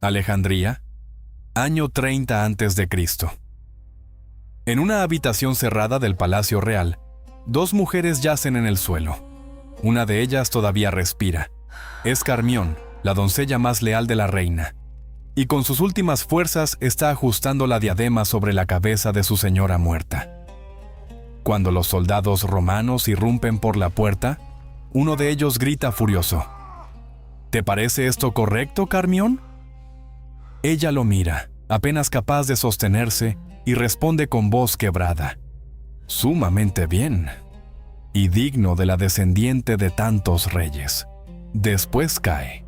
Alejandría, año 30 a.C. En una habitación cerrada del Palacio Real, dos mujeres yacen en el suelo. Una de ellas todavía respira. Es Carmión, la doncella más leal de la reina, y con sus últimas fuerzas está ajustando la diadema sobre la cabeza de su señora muerta. Cuando los soldados romanos irrumpen por la puerta, uno de ellos grita furioso: ¿Te parece esto correcto, Carmión? Ella lo mira, apenas capaz de sostenerse, y responde con voz quebrada: sumamente bien, y digno de la descendiente de tantos reyes. Después cae,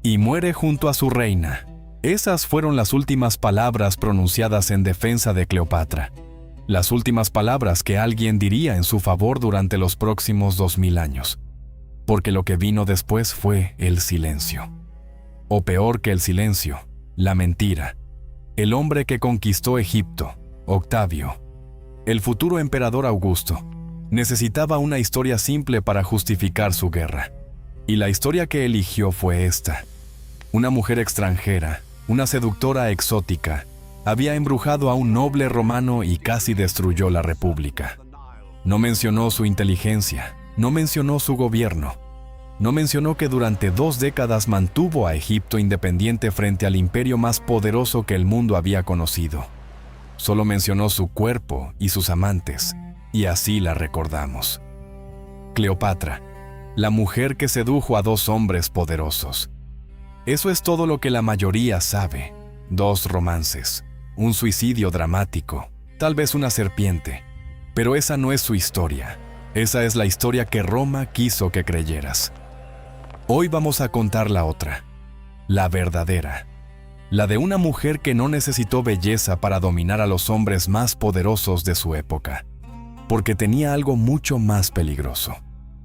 y muere junto a su reina. Esas fueron las últimas palabras pronunciadas en defensa de Cleopatra, las últimas palabras que alguien diría en su favor durante los próximos 2000 años, porque lo que vino después fue el silencio. O peor que el silencio, la mentira. El hombre que conquistó Egipto, Octavio, el futuro emperador Augusto, necesitaba una historia simple para justificar su guerra. Y la historia que eligió fue esta. Una mujer extranjera, una seductora exótica, había embrujado a un noble romano y casi destruyó la república. No mencionó su inteligencia, no mencionó su gobierno, no mencionó que durante 2 décadas mantuvo a Egipto independiente frente al imperio más poderoso que el mundo había conocido. Solo mencionó su cuerpo y sus amantes, y así la recordamos. Cleopatra, la mujer que sedujo a 2 hombres poderosos. Eso es todo lo que la mayoría sabe. 2 romances, un suicidio dramático, tal vez una serpiente. Pero esa no es su historia. Esa es la historia que Roma quiso que creyeras. Hoy vamos a contar la otra, la verdadera, la de una mujer que no necesitó belleza para dominar a los hombres más poderosos de su época, porque tenía algo mucho más peligroso.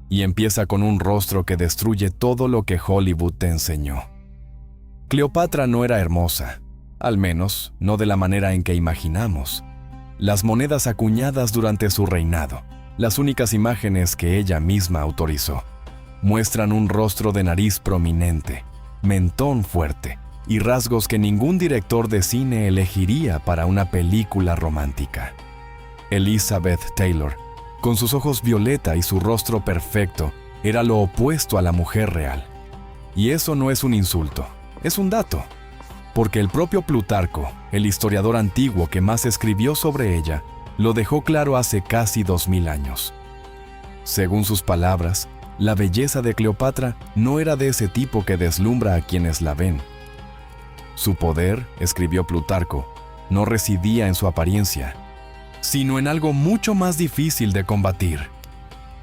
Y empieza con un rostro que destruye todo lo que Hollywood te enseñó. Cleopatra no era hermosa, al menos no de la manera en que imaginamos. Las monedas acuñadas durante su reinado, las únicas imágenes que ella misma autorizó, muestran un rostro de nariz prominente, mentón fuerte y rasgos que ningún director de cine elegiría para una película romántica. Elizabeth Taylor, con sus ojos violeta y su rostro perfecto, era lo opuesto a la mujer real. Y eso no es un insulto, es un dato, porque el propio Plutarco, el historiador antiguo que más escribió sobre ella, lo dejó claro hace casi 2000 años. Según sus palabras, la belleza de Cleopatra no era de ese tipo que deslumbra a quienes la ven. Su poder, escribió Plutarco, no residía en su apariencia, sino en algo mucho más difícil de combatir: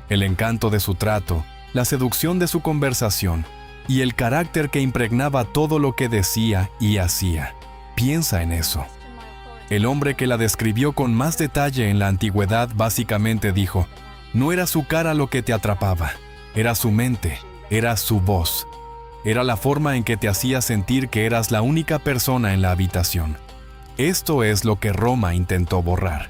el encanto de su trato, la seducción de su conversación y el carácter que impregnaba todo lo que decía y hacía. Piensa en eso. El hombre que la describió con más detalle en la antigüedad básicamente dijo: no era su cara lo que te atrapaba, era su mente, era su voz, era la forma en que te hacía sentir que eras la única persona en la habitación. Esto es lo que Roma intentó borrar.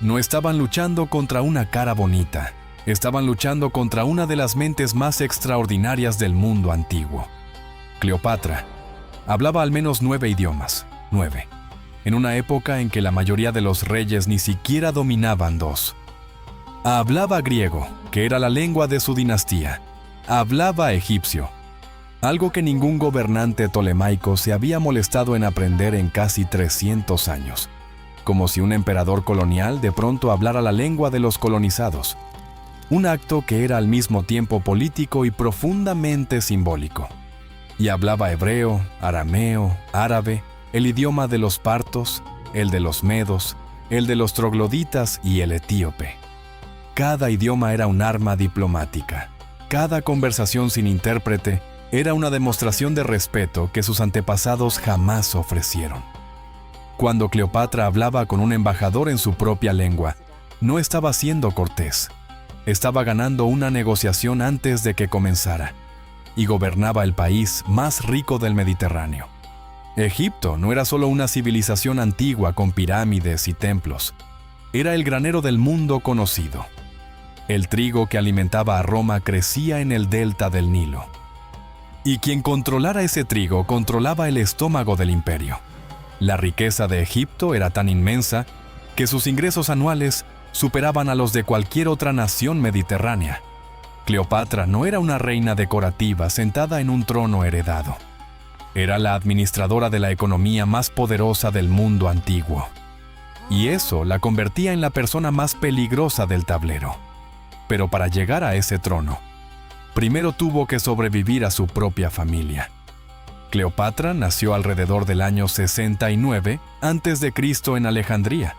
No estaban luchando contra una cara bonita, estaban luchando contra una de las mentes más extraordinarias del mundo antiguo. Cleopatra hablaba al menos 9 idiomas, 9, en una época en que la mayoría de los reyes ni siquiera dominaban 2. Hablaba griego, que era la lengua de su dinastía. Hablaba egipcio, algo que ningún gobernante tolemaico se había molestado en aprender en casi 300 años. Como si un emperador colonial de pronto hablara la lengua de los colonizados. Un acto que era al mismo tiempo político y profundamente simbólico. Y hablaba hebreo, arameo, árabe, el idioma de los partos, el de los medos, el de los trogloditas y el etíope. Cada idioma era un arma diplomática. Cada conversación sin intérprete era una demostración de respeto que sus antepasados jamás ofrecieron. Cuando Cleopatra hablaba con un embajador en su propia lengua, no estaba siendo cortés. Estaba ganando una negociación antes de que comenzara, y gobernaba el país más rico del Mediterráneo. Egipto no era solo una civilización antigua con pirámides y templos. Era el granero del mundo conocido. El trigo que alimentaba a Roma crecía en el delta del Nilo. Y quien controlara ese trigo controlaba el estómago del imperio. La riqueza de Egipto era tan inmensa que sus ingresos anuales superaban a los de cualquier otra nación mediterránea. Cleopatra no era una reina decorativa sentada en un trono heredado. Era la administradora de la economía más poderosa del mundo antiguo. Y eso la convertía en la persona más peligrosa del tablero. Pero para llegar a ese trono, primero tuvo que sobrevivir a su propia familia. Cleopatra nació alrededor del año 69 a.C. en Alejandría,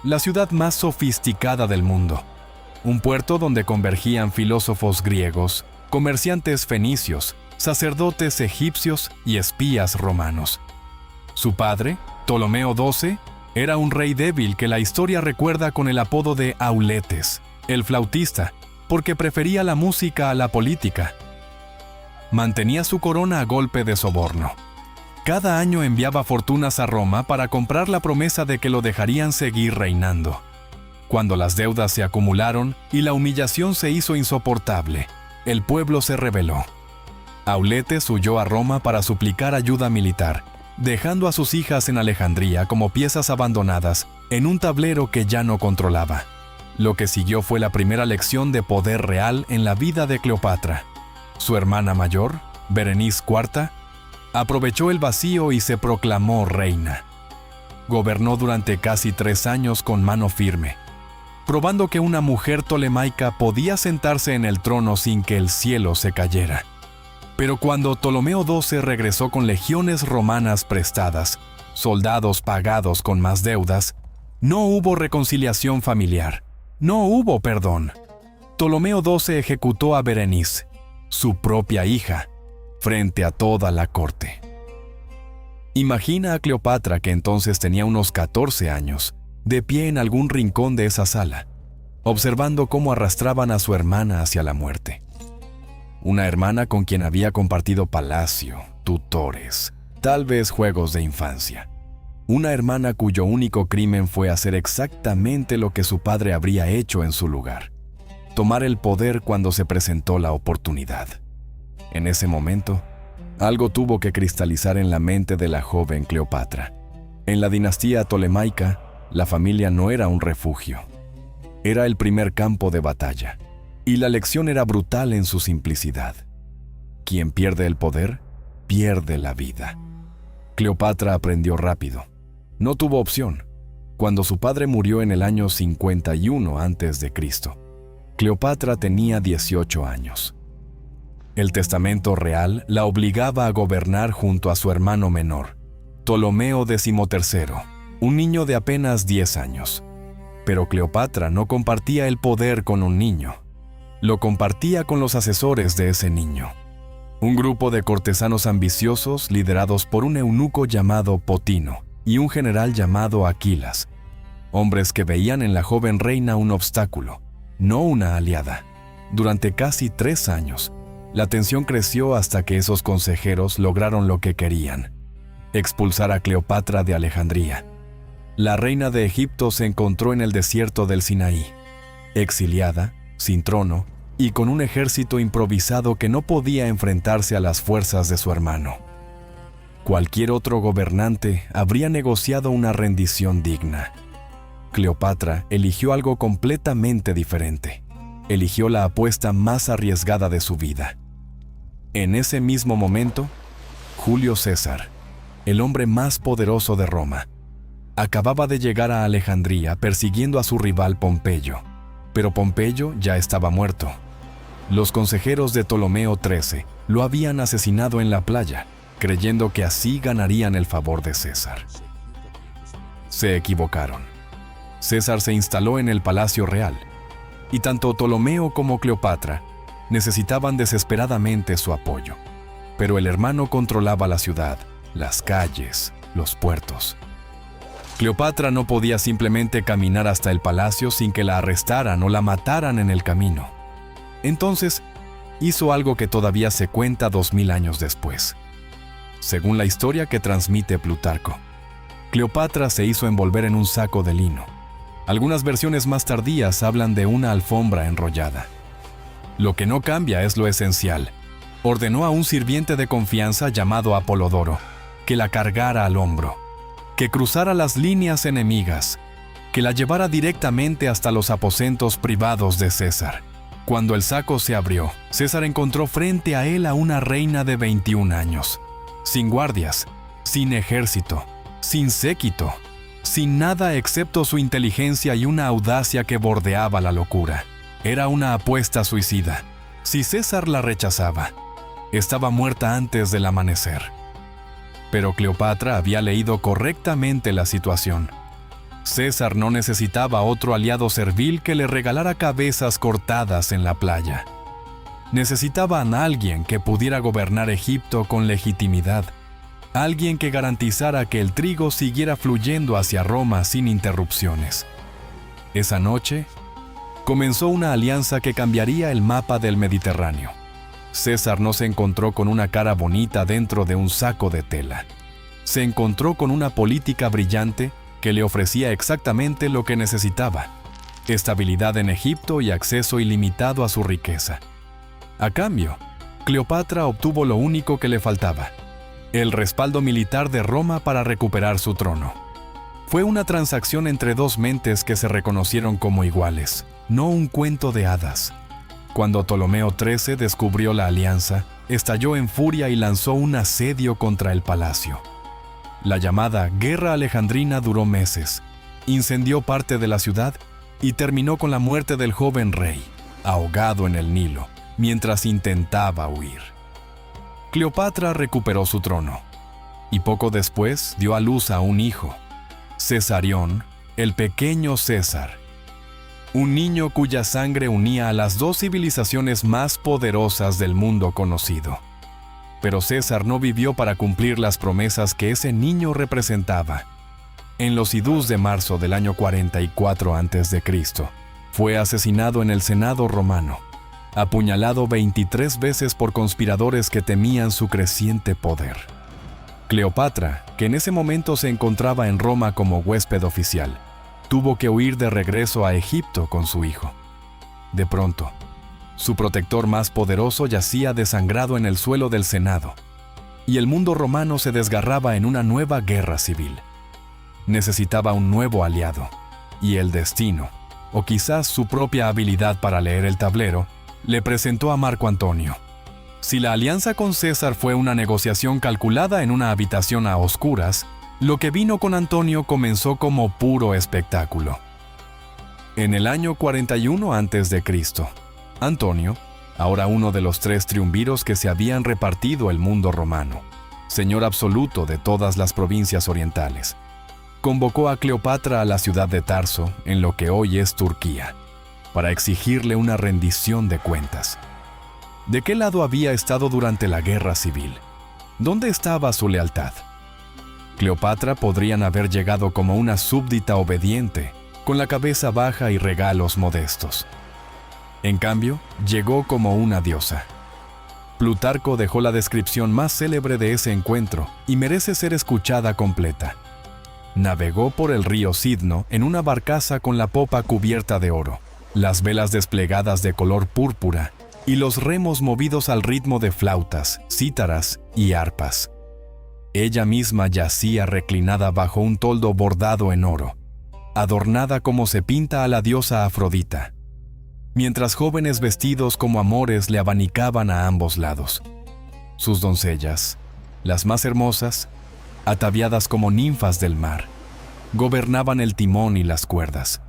la ciudad más sofisticada del mundo, un puerto donde convergían filósofos griegos, comerciantes fenicios, sacerdotes egipcios y espías romanos. Su padre, Ptolomeo XII, era un rey débil que la historia recuerda con el apodo de Auletes, el flautista, porque prefería la música a la política. Mantenía su corona a golpe de soborno. Cada año enviaba fortunas a Roma para comprar la promesa de que lo dejarían seguir reinando. Cuando las deudas se acumularon y la humillación se hizo insoportable, el pueblo se rebeló. Auletes huyó a Roma para suplicar ayuda militar, dejando a sus hijas en Alejandría como piezas abandonadas en un tablero que ya no controlaba. Lo que siguió fue la primera lección de poder real en la vida de Cleopatra. Su hermana mayor, Berenice IV, aprovechó el vacío y se proclamó reina. Gobernó durante casi 3 años con mano firme, probando que una mujer tolemaica podía sentarse en el trono sin que el cielo se cayera. Pero cuando Ptolomeo XII regresó con legiones romanas prestadas, soldados pagados con más deudas, no hubo reconciliación familiar, no hubo perdón. Ptolomeo XII ejecutó a Berenice, su propia hija, frente a toda la corte. Imagina a Cleopatra, que entonces tenía unos 14 años, de pie en algún rincón de esa sala, observando cómo arrastraban a su hermana hacia la muerte. Una hermana con quien había compartido palacio, tutores, tal vez juegos de infancia. Una hermana cuyo único crimen fue hacer exactamente lo que su padre habría hecho en su lugar: tomar el poder cuando se presentó la oportunidad. En ese momento, algo tuvo que cristalizar en la mente de la joven Cleopatra. En la dinastía tolemaica, la familia no era un refugio. Era el primer campo de batalla, y la lección era brutal en su simplicidad. Quien pierde el poder, pierde la vida. Cleopatra aprendió rápido. No tuvo opción. Cuando su padre murió en el año 51 a.C., Cleopatra tenía 18 años. El testamento real la obligaba a gobernar junto a su hermano menor, Ptolomeo XIII, un niño de apenas 10 años. Pero Cleopatra no compartía el poder con un niño. Lo compartía con los asesores de ese niño, un grupo de cortesanos ambiciosos liderados por un eunuco llamado Potino y un general llamado Aquilas, hombres que veían en la joven reina un obstáculo, no una aliada. Durante casi 3 años, la tensión creció hasta que esos consejeros lograron lo que querían: expulsar a Cleopatra de Alejandría. La reina de Egipto se encontró en el desierto del Sinaí, exiliada, sin trono y con un ejército improvisado que no podía enfrentarse a las fuerzas de su hermano. Cualquier otro gobernante habría negociado una rendición digna. Cleopatra eligió algo completamente diferente. Eligió la apuesta más arriesgada de su vida. En ese mismo momento, Julio César, el hombre más poderoso de Roma, acababa de llegar a Alejandría persiguiendo a su rival Pompeyo, pero Pompeyo ya estaba muerto. Los consejeros de Ptolomeo XIII lo habían asesinado en la playa, creyendo que así ganarían el favor de César. Se equivocaron. César se instaló en el palacio real, y tanto Ptolomeo como Cleopatra necesitaban desesperadamente su apoyo. Pero el hermano controlaba la ciudad, las calles, los puertos. Cleopatra no podía simplemente caminar hasta el palacio sin que la arrestaran o la mataran en el camino. Entonces, hizo algo que todavía se cuenta 2000 años después. Según la historia que transmite Plutarco, Cleopatra se hizo envolver en un saco de lino. Algunas versiones más tardías hablan de una alfombra enrollada. Lo que no cambia es lo esencial: ordenó a un sirviente de confianza llamado Apolodoro que la cargara al hombro, que cruzara las líneas enemigas, que la llevara directamente hasta los aposentos privados de César. Cuando el saco se abrió, César encontró frente a él a una reina de 21 años, sin guardias, sin ejército, sin séquito, sin nada excepto su inteligencia y una audacia que bordeaba la locura. Era una apuesta suicida. Si César la rechazaba, estaba muerta antes del amanecer. Pero Cleopatra había leído correctamente la situación. César no necesitaba otro aliado servil que le regalara cabezas cortadas en la playa. Necesitaban a alguien que pudiera gobernar Egipto con legitimidad, alguien que garantizara que el trigo siguiera fluyendo hacia Roma sin interrupciones. Esa noche, comenzó una alianza que cambiaría el mapa del Mediterráneo. César no se encontró con una cara bonita dentro de un saco de tela. Se encontró con una política brillante que le ofrecía exactamente lo que necesitaba: estabilidad en Egipto y acceso ilimitado a su riqueza. A cambio, Cleopatra obtuvo lo único que le faltaba: el respaldo militar de Roma para recuperar su trono. Fue una transacción entre dos mentes que se reconocieron como iguales, no un cuento de hadas. Cuando Ptolomeo XIII descubrió la alianza, estalló en furia y lanzó un asedio contra el palacio. La llamada Guerra Alejandrina duró meses, incendió parte de la ciudad y terminó con la muerte del joven rey, ahogado en el Nilo, mientras intentaba huir. Cleopatra recuperó su trono y poco después dio a luz a un hijo, Cesarión, el pequeño César, un niño cuya sangre unía a las dos civilizaciones más poderosas del mundo conocido. Pero César no vivió para cumplir las promesas que ese niño representaba. En los idús de marzo del año 44 a.C., fue asesinado en el Senado romano, apuñalado 23 veces por conspiradores que temían su creciente poder. Cleopatra, que en ese momento se encontraba en Roma como huésped oficial, tuvo que huir de regreso a Egipto con su hijo. De pronto, su protector más poderoso yacía desangrado en el suelo del Senado, y el mundo romano se desgarraba en una nueva guerra civil. Necesitaba un nuevo aliado, y el destino, o quizás su propia habilidad para leer el tablero, le presentó a Marco Antonio. Si la alianza con César fue una negociación calculada en una habitación a oscuras, lo que vino con Antonio comenzó como puro espectáculo. En el año 41 a.C., Antonio, ahora uno de los 3 triunviros que se habían repartido el mundo romano, señor absoluto de todas las provincias orientales, convocó a Cleopatra a la ciudad de Tarso, en lo que hoy es Turquía, para exigirle una rendición de cuentas. ¿De qué lado había estado durante la guerra civil? ¿Dónde estaba su lealtad? Cleopatra podrían haber llegado como una súbdita obediente, con la cabeza baja y regalos modestos. En cambio, llegó como una diosa. Plutarco dejó la descripción más célebre de ese encuentro y merece ser escuchada completa. Navegó por el río Sidno en una barcaza con la popa cubierta de oro, las velas desplegadas de color púrpura y los remos movidos al ritmo de flautas, cítaras y arpas. Ella misma yacía reclinada bajo un toldo bordado en oro, adornada como se pinta a la diosa Afrodita, mientras jóvenes vestidos como amores le abanicaban a ambos lados. Sus doncellas, las más hermosas, ataviadas como ninfas del mar, gobernaban el timón y las cuerdas.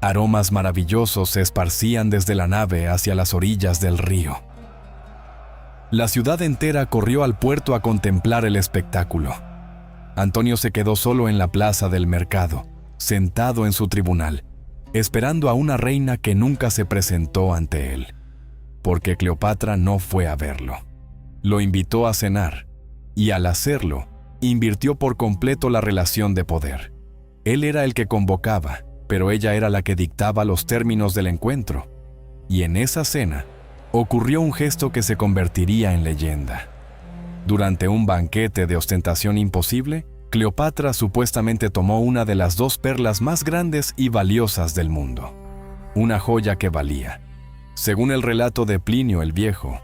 Aromas maravillosos se esparcían desde la nave hacia las orillas del río. La ciudad entera corrió al puerto a contemplar el espectáculo. Antonio se quedó solo en la plaza del mercado, sentado en su tribunal, esperando a una reina que nunca se presentó ante él, porque Cleopatra no fue a verlo. Lo invitó a cenar, y al hacerlo, invirtió por completo la relación de poder. Él era el que convocaba, pero ella era la que dictaba los términos del encuentro. Y en esa cena, ocurrió un gesto que se convertiría en leyenda. Durante un banquete de ostentación imposible, Cleopatra supuestamente tomó una de las 2 perlas más grandes y valiosas del mundo. Una joya que valía, según el relato de Plinio el Viejo,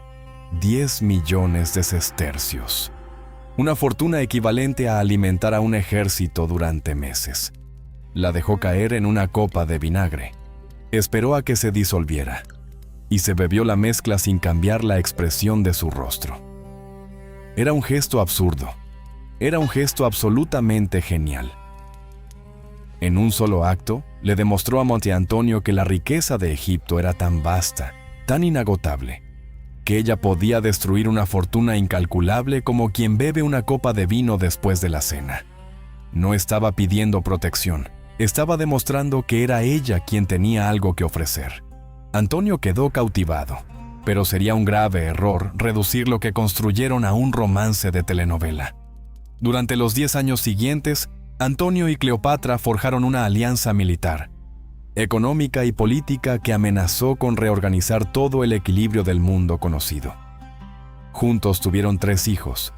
10 millones de sestercios, una fortuna equivalente a alimentar a un ejército durante meses. La dejó caer en una copa de vinagre. Esperó a que se disolviera y se bebió la mezcla sin cambiar la expresión de su rostro. Era un gesto absurdo. Era un gesto absolutamente genial. En un solo acto, le demostró a Monte Antonio que la riqueza de Egipto era tan vasta, tan inagotable, que ella podía destruir una fortuna incalculable como quien bebe una copa de vino después de la cena. No estaba pidiendo protección, estaba demostrando que era ella quien tenía algo que ofrecer. Antonio quedó cautivado, pero sería un grave error reducir lo que construyeron a un romance de telenovela. Durante los 10 años siguientes, Antonio y Cleopatra forjaron una alianza militar, económica y política que amenazó con reorganizar todo el equilibrio del mundo conocido. Juntos tuvieron 3 hijos.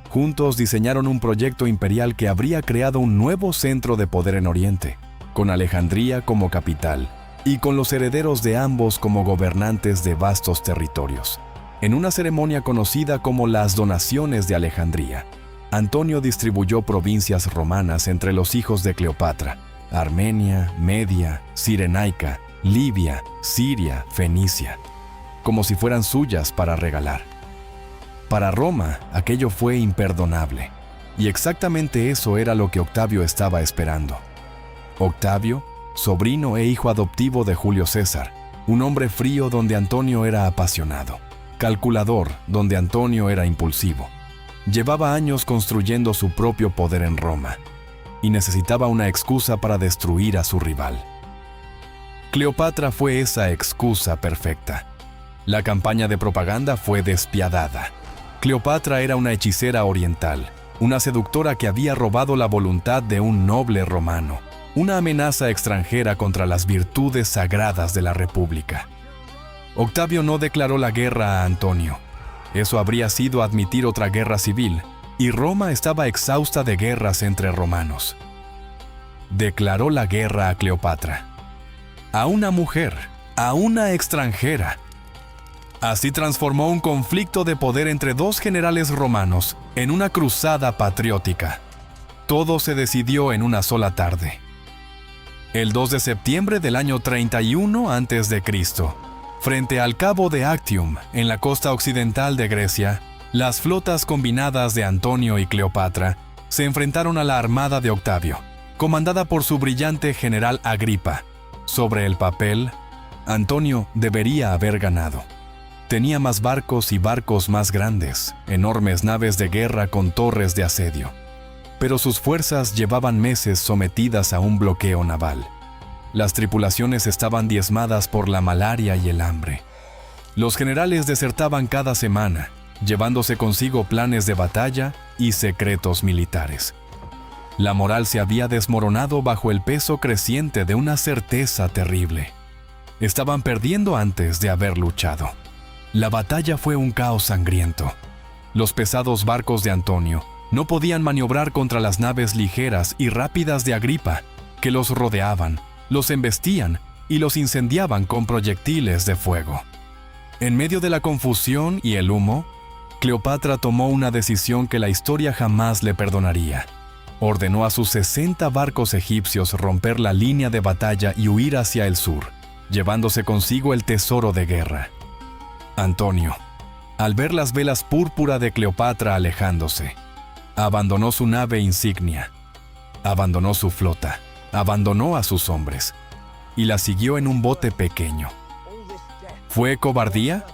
Juntos diseñaron un proyecto imperial que habría creado un nuevo centro de poder en Oriente, con Alejandría como capital y con los herederos de ambos como gobernantes de vastos territorios. En una ceremonia conocida como las Donaciones de Alejandría, Antonio distribuyó provincias romanas entre los hijos de Cleopatra: Armenia, Media, Cirenaica, Libia, Siria, Fenicia, como si fueran suyas para regalar. Para Roma, aquello fue imperdonable, y exactamente eso era lo que Octavio estaba esperando. Octavio, sobrino e hijo adoptivo de Julio César, un hombre frío donde Antonio era apasionado, calculador donde Antonio era impulsivo. Llevaba años construyendo su propio poder en Roma y necesitaba una excusa para destruir a su rival. Cleopatra fue esa excusa perfecta. La campaña de propaganda fue despiadada. Cleopatra era una hechicera oriental, una seductora que había robado la voluntad de un noble romano, una amenaza extranjera contra las virtudes sagradas de la República. Octavio no declaró la guerra a Antonio. Eso habría sido admitir otra guerra civil, y Roma estaba exhausta de guerras entre romanos. Declaró la guerra a Cleopatra, a una mujer, a una extranjera. Así transformó un conflicto de poder entre 2 generales romanos en una cruzada patriótica. Todo se decidió en una sola tarde. El 2 de septiembre del año 31 a.C., frente al cabo de Actium, en la costa occidental de Grecia, las flotas combinadas de Antonio y Cleopatra se enfrentaron a la armada de Octavio, comandada por su brillante general Agripa. Sobre el papel, Antonio debería haber ganado. Tenía más barcos y barcos más grandes, enormes naves de guerra con torres de asedio. Pero sus fuerzas llevaban meses sometidas a un bloqueo naval. Las tripulaciones estaban diezmadas por la malaria y el hambre. Los generales desertaban cada semana, llevándose consigo planes de batalla y secretos militares. La moral se había desmoronado bajo el peso creciente de una certeza terrible. Estaban perdiendo antes de haber luchado. La batalla fue un caos sangriento. Los pesados barcos de Antonio no podían maniobrar contra las naves ligeras y rápidas de Agripa, que los rodeaban, los embestían y los incendiaban con proyectiles de fuego. En medio de la confusión y el humo, Cleopatra tomó una decisión que la historia jamás le perdonaría. Ordenó a sus 60 barcos egipcios romper la línea de batalla y huir hacia el sur, llevándose consigo el tesoro de guerra. Antonio, al ver las velas púrpura de Cleopatra alejándose, abandonó su nave insignia, abandonó su flota, abandonó a sus hombres y la siguió en un bote pequeño. ¿Fue cobardía?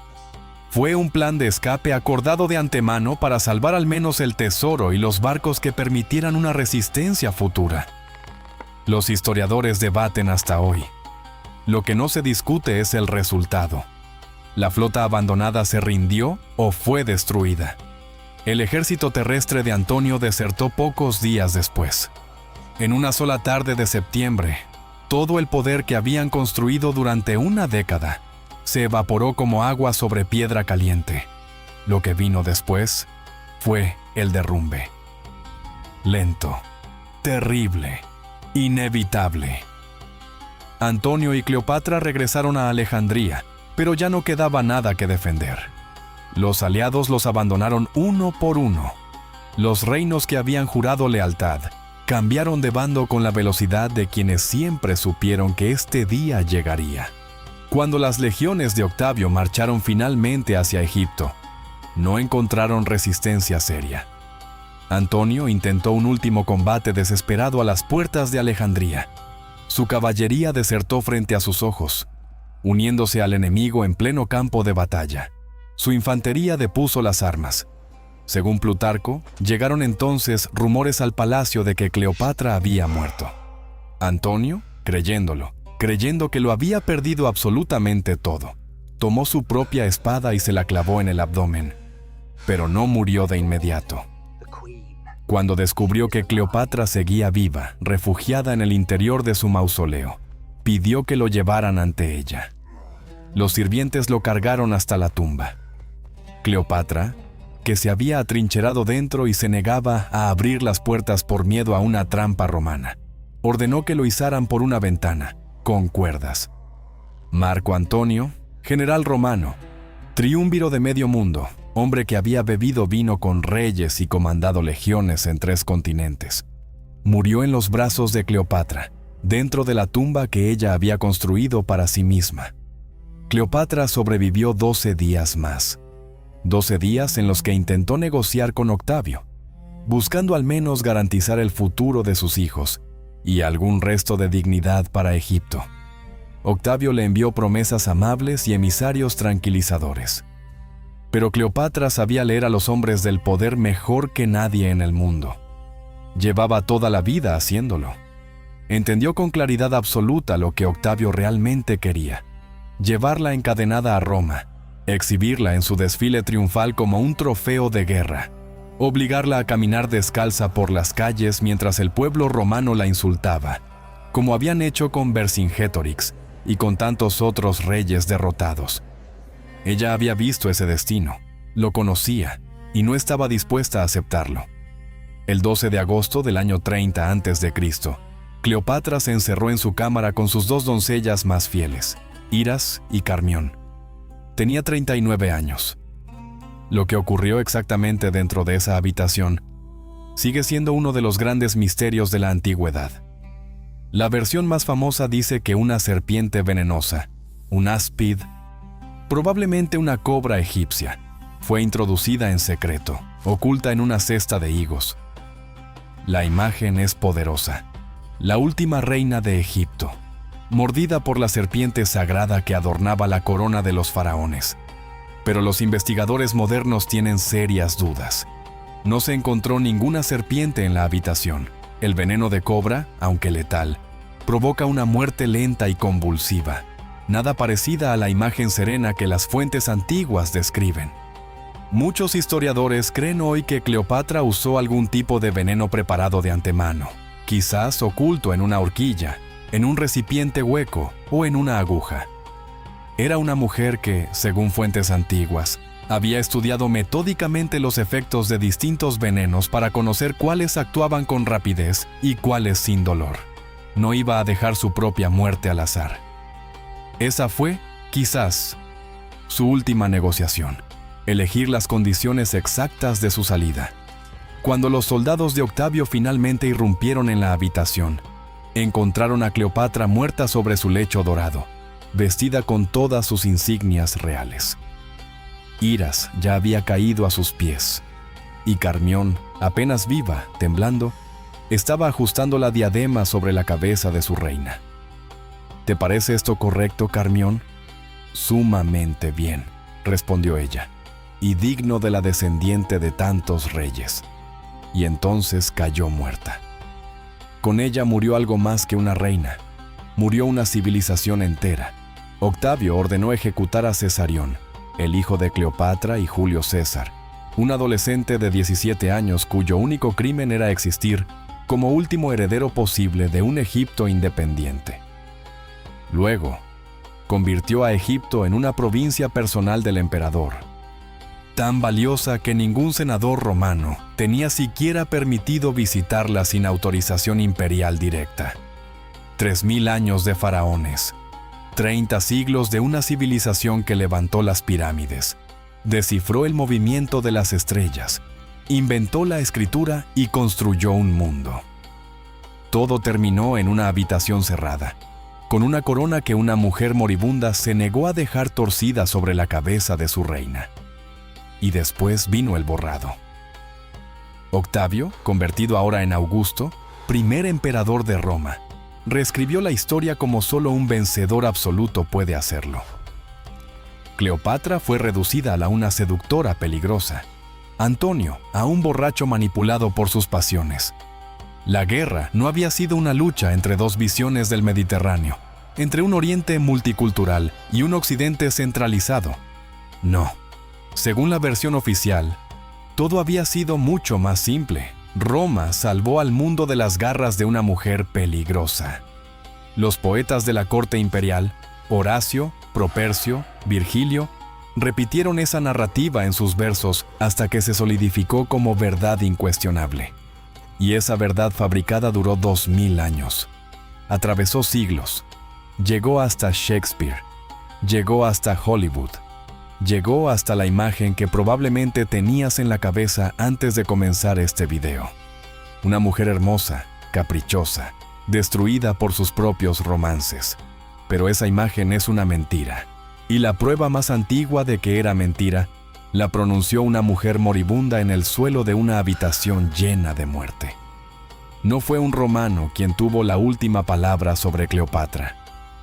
Fue un plan de escape acordado de antemano para salvar al menos el tesoro y los barcos que permitieran una resistencia futura. Los historiadores debaten hasta hoy. Lo que no se discute es el resultado. ¿La flota abandonada se rindió o fue destruida? El ejército terrestre de Antonio desertó pocos días después. En una sola tarde de septiembre, todo el poder que habían construido durante una década se evaporó como agua sobre piedra caliente. Lo que vino después fue el derrumbe. Lento, terrible, inevitable. Antonio y Cleopatra regresaron a Alejandría, pero ya no quedaba nada que defender. Los aliados los abandonaron uno por uno. Los reinos que habían jurado lealtad cambiaron de bando con la velocidad de quienes siempre supieron que este día llegaría. Cuando las legiones de Octavio marcharon finalmente hacia Egipto, no encontraron resistencia seria. Antonio intentó un último combate desesperado a las puertas de Alejandría. Su caballería desertó frente a sus ojos, uniéndose al enemigo en pleno campo de batalla. Su infantería depuso las armas. Según Plutarco, llegaron entonces rumores al palacio de que Cleopatra había muerto. Antonio, creyendo que lo había perdido absolutamente todo, tomó su propia espada y se la clavó en el abdomen, pero no murió de inmediato. Cuando descubrió que Cleopatra seguía viva, refugiada en el interior de su mausoleo, pidió que lo llevaran ante ella. Los sirvientes lo cargaron hasta la tumba. Cleopatra, que se había atrincherado dentro y se negaba a abrir las puertas por miedo a una trampa romana, ordenó que lo izaran por una ventana, con cuerdas. Marco Antonio, general romano, triunviro de medio mundo, hombre que había bebido vino con reyes y comandado legiones en 3 continentes, murió en los brazos de Cleopatra, dentro de la tumba que ella había construido para sí misma. Cleopatra sobrevivió 12 días más. 12 días en los que intentó negociar con Octavio, buscando al menos garantizar el futuro de sus hijos y algún resto de dignidad para Egipto. Octavio le envió promesas amables y emisarios tranquilizadores. Pero Cleopatra sabía leer a los hombres del poder mejor que nadie en el mundo. Llevaba toda la vida haciéndolo. Entendió con claridad absoluta lo que Octavio realmente quería: llevarla encadenada a Roma, exhibirla en su desfile triunfal como un trofeo de guerra, obligarla a caminar descalza por las calles mientras el pueblo romano la insultaba, como habían hecho con Vercingétorix y con tantos otros reyes derrotados. Ella había visto ese destino, lo conocía y no estaba dispuesta a aceptarlo. El 12 de agosto del año 30 a.C., Cleopatra se encerró en su cámara con sus 2 doncellas más fieles, Iras y Carmión. Tenía 39 años. Lo que ocurrió exactamente dentro de esa habitación sigue siendo uno de los grandes misterios de la antigüedad. La versión más famosa dice que una serpiente venenosa, un áspid, probablemente una cobra egipcia, fue introducida en secreto, oculta en una cesta de higos. La imagen es poderosa. La última reina de Egipto, mordida por la serpiente sagrada que adornaba la corona de los faraones. Pero los investigadores modernos tienen serias dudas. No se encontró ninguna serpiente en la habitación. El veneno de cobra, aunque letal, provoca una muerte lenta y convulsiva, nada parecida a la imagen serena que las fuentes antiguas describen. Muchos historiadores creen hoy que Cleopatra usó algún tipo de veneno preparado de antemano, quizás oculto en una horquilla, en un recipiente hueco o en una aguja. Era una mujer que, según fuentes antiguas, había estudiado metódicamente los efectos de distintos venenos para conocer cuáles actuaban con rapidez y cuáles sin dolor. No iba a dejar su propia muerte al azar. Esa fue, quizás, su última negociación: elegir las condiciones exactas de su salida. Cuando los soldados de Octavio finalmente irrumpieron en la habitación, encontraron a Cleopatra muerta sobre su lecho dorado, vestida con todas sus insignias reales. Iras ya había caído a sus pies, y Carmión, apenas viva, temblando, estaba ajustando la diadema sobre la cabeza de su reina. ¿Te parece esto correcto, Carmión? Sumamente bien, respondió ella, y digno de la descendiente de tantos reyes. Y entonces cayó muerta. Con ella murió algo más que una reina. Murió una civilización entera. Octavio ordenó ejecutar a Cesarión, el hijo de Cleopatra y Julio César, un adolescente de 17 años cuyo único crimen era existir como último heredero posible de un Egipto independiente. Luego, convirtió a Egipto en una provincia personal del emperador, tan valiosa que ningún senador romano tenía siquiera permitido visitarla sin autorización imperial directa. 3000 años de faraones, 30 siglos de una civilización que levantó las pirámides, descifró el movimiento de las estrellas, inventó la escritura y construyó un mundo. Todo terminó en una habitación cerrada, con una corona que una mujer moribunda se negó a dejar torcida sobre la cabeza de su reina. Y después vino el borrado. Octavio, convertido ahora en Augusto, primer emperador de Roma, reescribió la historia como solo un vencedor absoluto puede hacerlo. Cleopatra fue reducida a una seductora peligrosa. Antonio, a un borracho manipulado por sus pasiones. La guerra no había sido una lucha entre dos visiones del Mediterráneo, entre un Oriente multicultural y un Occidente centralizado. No. Según la versión oficial, todo había sido mucho más simple. Roma salvó al mundo de las garras de una mujer peligrosa. Los poetas de la corte imperial, Horacio, Propercio, Virgilio, repitieron esa narrativa en sus versos hasta que se solidificó como verdad incuestionable. Y esa verdad fabricada duró 2000 años. Atravesó siglos. Llegó hasta Shakespeare. Llegó hasta Hollywood. Llegó hasta la imagen que probablemente tenías en la cabeza antes de comenzar este video. Una mujer hermosa, caprichosa, destruida por sus propios romances. Pero esa imagen es una mentira. Y la prueba más antigua de que era mentira, la pronunció una mujer moribunda en el suelo de una habitación llena de muerte. No fue un romano quien tuvo la última palabra sobre Cleopatra.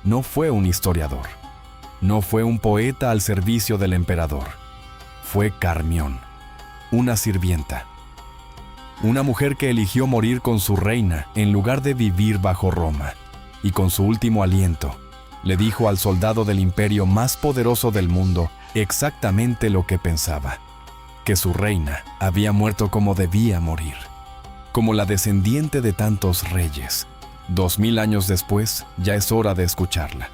No fue un historiador. No fue un poeta al servicio del emperador. Fue Carmión, una sirvienta. Una mujer que eligió morir con su reina en lugar de vivir bajo Roma. Y con su último aliento, le dijo al soldado del imperio más poderoso del mundo exactamente lo que pensaba. Que su reina había muerto como debía morir. Como la descendiente de tantos reyes. 2000 años después, ya es hora de escucharla.